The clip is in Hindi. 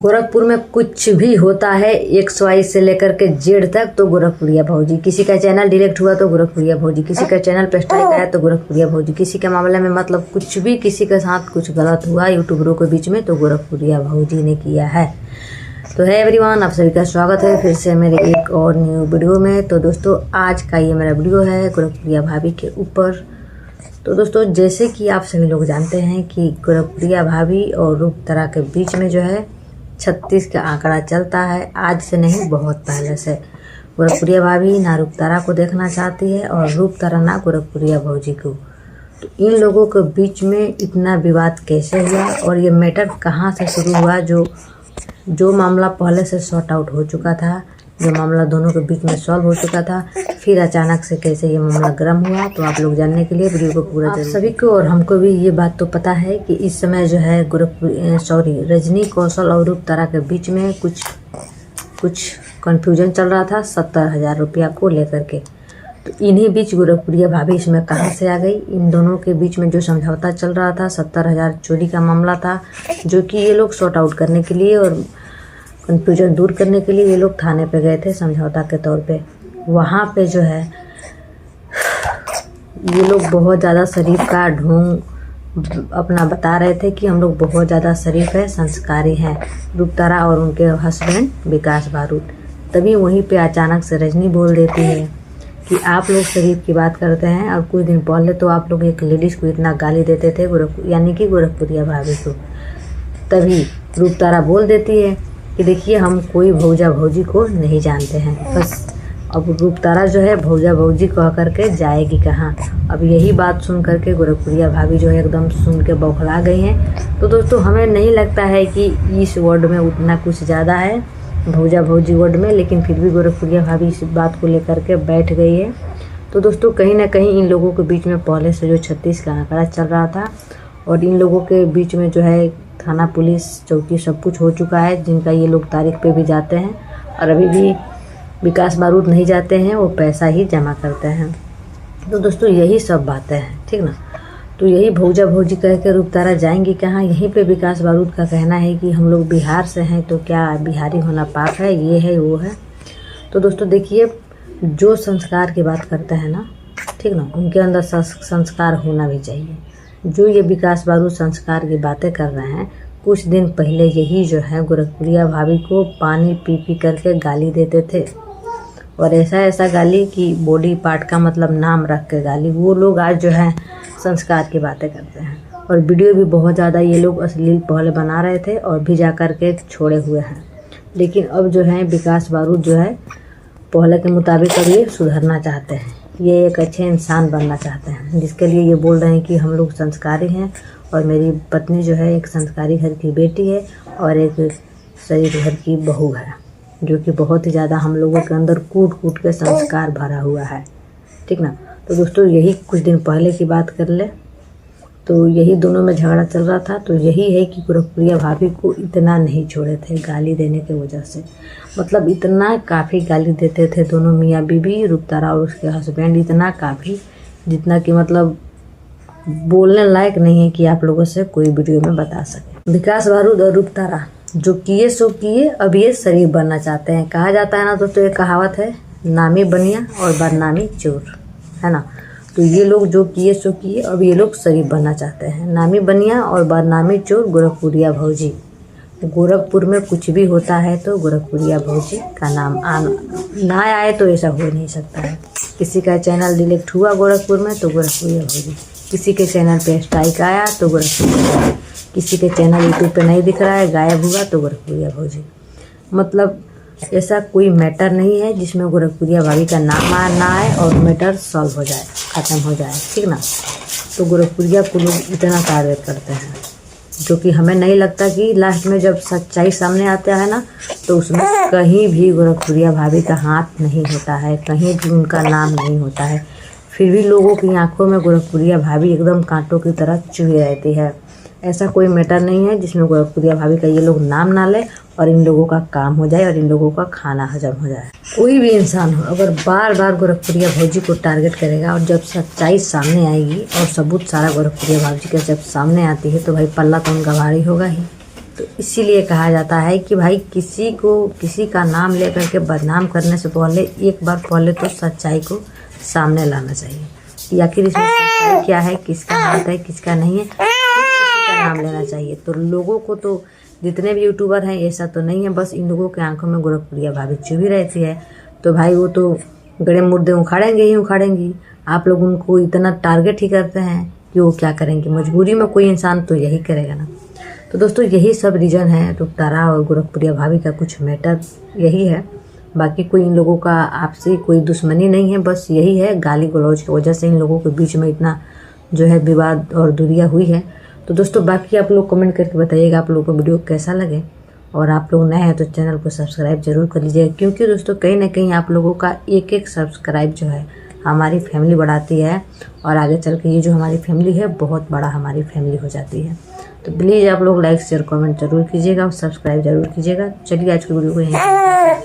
गोरखपुर में कुछ भी होता है XY से लेकर के जेड तक तो गोरखपुरिया भौजी। किसी का चैनल डिलीट हुआ तो गोरखपुरिया भौजी, किसी का चैनल पे स्ट्राइक आया तो गोरखपुरिया भौजी, किसी के मामले में मतलब कुछ भी किसी के साथ कुछ गलत हुआ यूट्यूबरों के बीच में तो गोरखपुरिया भौजी ने किया है। तो है एवरीवन, आप सभी का स्वागत है फिर से मेरे एक और न्यू वीडियो में। तो दोस्तों आज का ये मेरा वीडियो है गोरखपुरिया भाभी के ऊपर। तो दोस्तों जैसे कि आप सभी लोग जानते हैं कि गोरखपुरिया भाभी और रूपतारा के बीच में जो है 36 का आंकड़ा चलता है। आज से नहीं, बहुत पहले से गोरखपुरिया भाभी ना रूपतारा को देखना चाहती है और रूपतारा ना गोरखपुरिया भौजी को। तो इन लोगों के बीच में इतना विवाद कैसे हुआ और ये मैटर कहाँ से शुरू हुआ? जो मामला पहले से सॉर्ट आउट हो चुका था, जो मामला दोनों के बीच में सॉल्व हो चुका था, फिर अचानक से कैसे ये मामला गर्म हुआ, तो आप लोग जानने के लिए वीडियो को पूरा आप सभी को और हमको भी ये बात तो पता है कि इस समय जो है रजनी कौशल और रूपतारा के बीच में कुछ कन्फ्यूजन चल रहा था 70,000 रुपया को लेकर के। तो इन्हीं बीच गोरखपुरिया भाभी इसमें कहाँ से आ गई? इन दोनों के बीच में जो समझौता चल रहा था 70,000 चोरी का मामला था, जो कि ये लोग सॉर्ट आउट करने के लिए और कन्फ्यूजन दूर करने के लिए ये लोग थाने पे गए थे समझौता के तौर पे। वहाँ पे जो है ये लोग बहुत ज़्यादा शरीफ का ढोंग अपना बता रहे थे कि हम लोग बहुत ज़्यादा शरीफ है, संस्कारी हैं, रूपतारा और उनके हस्बैंड विकास बारूद। तभी वहीं पे अचानक से रजनी बोल देती है कि आप लोग शरीफ की बात करते हैं और कुछ दिन पहले तो आप लोग एक लेडीज़ को इतना गाली देते थे यानी कि गोरखपुरिया भाभी को। तभी रूपतारा बोल देती है कि देखिए हम कोई भौजा भौजी को नहीं जानते हैं, बस अब रूपतारा जो है भौजा भौजी कह करके जाएगी कहाँ। अब यही बात सुन करके गोरखपुरिया भाभी जो है एकदम सुन के बौखला गई हैं। तो दोस्तों हमें नहीं लगता है कि इस वर्ड में उतना कुछ ज़्यादा है भौजा भौजी वर्ड में, लेकिन फिर भी गोरखपुरिया भाभी इस बात को लेकर के बैठ गई है। तो दोस्तों कहीं ना कहीं इन लोगों के बीच में पहले से जो 36 का आंकड़ा चल रहा था और इन लोगों के बीच में जो है थाना पुलिस चौकी सब कुछ हो चुका है, जिनका ये लोग तारीख पे भी जाते हैं और अभी भी विकास बारूद नहीं जाते हैं, वो पैसा ही जमा करते हैं। तो दोस्तों यही सब बातें हैं, ठीक ना। तो यही भौजा भौजी कह के रूपतारा जाएंगी कहाँ? यहीं पे विकास बारूद का कहना है कि हम लोग बिहार से हैं तो क्या बिहारी होना पाप है, ये है वो है। तो दोस्तों देखिए जो संस्कार की बात करते हैं ना, ठीक ना, उनके अंदर संस्कार होना भी चाहिए। जो ये विकास बारूद संस्कार की बातें कर रहे हैं, कुछ दिन पहले यही जो है गोरखपुरिया भाभी को पानी पी पी करके गाली देते थे और ऐसा गाली कि बॉडी पार्ट का मतलब नाम रख के गाली। वो लोग आज जो है संस्कार की बातें करते हैं और वीडियो भी बहुत ज़्यादा ये लोग अश्लील पहले बना रहे थे और भी जा कर के छोड़े हुए हैं। लेकिन अब जो है विकास बारूद जो है पहले के मुताबिक अब ये सुधरना चाहते हैं, ये एक अच्छे इंसान बनना चाहते हैं, जिसके लिए ये बोल रहे हैं कि हम लोग संस्कारी हैं और मेरी पत्नी जो है एक संस्कारी घर की बेटी है और एक शरीफ घर की बहू है, जो कि बहुत ही ज़्यादा हम लोगों के अंदर कूट कूट के संस्कार भरा हुआ है, ठीक ना। तो दोस्तों यही कुछ दिन पहले की बात कर ले तो यही दोनों में झगड़ा चल रहा था। तो यही है कि गोरखपुरिया भाभी को इतना नहीं छोड़े थे गाली देने की वजह से, मतलब इतना काफ़ी गाली देते थे दोनों मियाँ बीबी, रूपतारा और उसके हस्बैंड, इतना काफ़ी जितना कि मतलब बोलने लायक नहीं है कि आप लोगों से कोई वीडियो में बता सके। विकास बारूद और रूपतारा जो किए सो किए, अब ये शरीफ बनना चाहते हैं। कहा जाता है ना दोस्तों, एक कहावत है, नामी बनिया और बदनामी चोर, है ना। तो ये लोग जो किए सो किए, अब ये लोग शरीफ बनना चाहते हैं। नामी बनिया और बदनामी चोर गोरखपुरिया भौजी। गोरखपुर में कुछ भी होता है तो गोरखपुरिया भौजी का नाम ना आए तो ऐसा हो नहीं सकता है। किसी का चैनल डिलीट हुआ गोरखपुर में तो गोरखपुरिया भौजी, किसी के चैनल पे स्ट्राइक आया तो गोरखपुरिया भौजी, किसी के चैनल यूट्यूब पे नहीं दिख रहा है, गायब हुआ तो गोरखपुरिया भौजी। मतलब ऐसा कोई मैटर नहीं है जिसमें गोरखपुरिया भाभी का नाम ना आए और मैटर सॉल्व हो जाए, ख़त्म हो जाए, ठीक ना। तो गोरखपुरिया को लोग इतना टारगेट करते हैं, जो कि हमें नहीं लगता कि लास्ट में जब सच्चाई सामने आता है ना, तो उसमें कहीं भी गोरखपुरिया भाभी का हाथ नहीं होता है, कहीं भी उनका नाम नहीं होता है। फिर भी लोगों की आंखों में गोरखपुरिया भाभी एकदम कांटों की तरह चुभी रहती है। ऐसा कोई मैटर नहीं है जिसमें गोरखपुरिया भाभी का ये लोग नाम ना ले और इन लोगों का काम हो जाए और इन लोगों का खाना हजम हो जाए। कोई भी इंसान हो अगर बार बार गोरखपुरिया भौजी को टारगेट करेगा और जब सच्चाई सामने आएगी और सबूत सारा गोरखपुरिया भौजी के जब सामने आती है तो भाई पल्ला तो उनका भारी होगा ही। तो इसीलिए कहा जाता है कि भाई किसी का नाम लेकर के बदनाम करने से पहले एक बार पहले तो सच्चाई को सामने लाना चाहिए कि आखिर इसमें सच्चाई क्या है, किसका हाथ है किसका नहीं है, किसी का नाम लेना चाहिए। तो लोगों को तो जितने भी यूट्यूबर हैं ऐसा तो नहीं है, बस इन लोगों के आंखों में गोरखपुरिया भाभी चुभी रहती है। तो भाई वो तो गड़े मुर्दे उखाड़ेंगे ही उखाड़ेंगी। आप लोग उनको इतना टारगेट ही करते हैं कि वो क्या करेंगे, मजबूरी में कोई इंसान तो यही करेगा ना। तो दोस्तों यही सब रीज़न है रुकतारा और गोरखपुरिया भाभी का, कुछ मैटर यही है। बाकी कोई इन लोगों का आपसी कोई दुश्मनी नहीं है, बस यही है गाली गलौज की वजह से इन लोगों के बीच में इतना जो है विवाद और दूरियां हुई है। तो दोस्तों बाकी आप लोग कमेंट करके बताइएगा आप लोगों को वीडियो कैसा लगे, और आप लोग नए हैं तो चैनल को सब्सक्राइब जरूर कर लीजिएगा, क्योंकि दोस्तों कहीं ना कहीं आप लोगों का एक एक सब्सक्राइब जो है हमारी फैमिली बढ़ाती है, और आगे चल के ये जो हमारी फैमिली है बहुत बड़ा हमारी फैमिली हो जाती है। तो प्लीज़ आप लोग लाइक शेयर कमेंट जरूर कीजिएगा और सब्सक्राइब जरूर कीजिएगा। चलिए आज की वीडियो को यहीं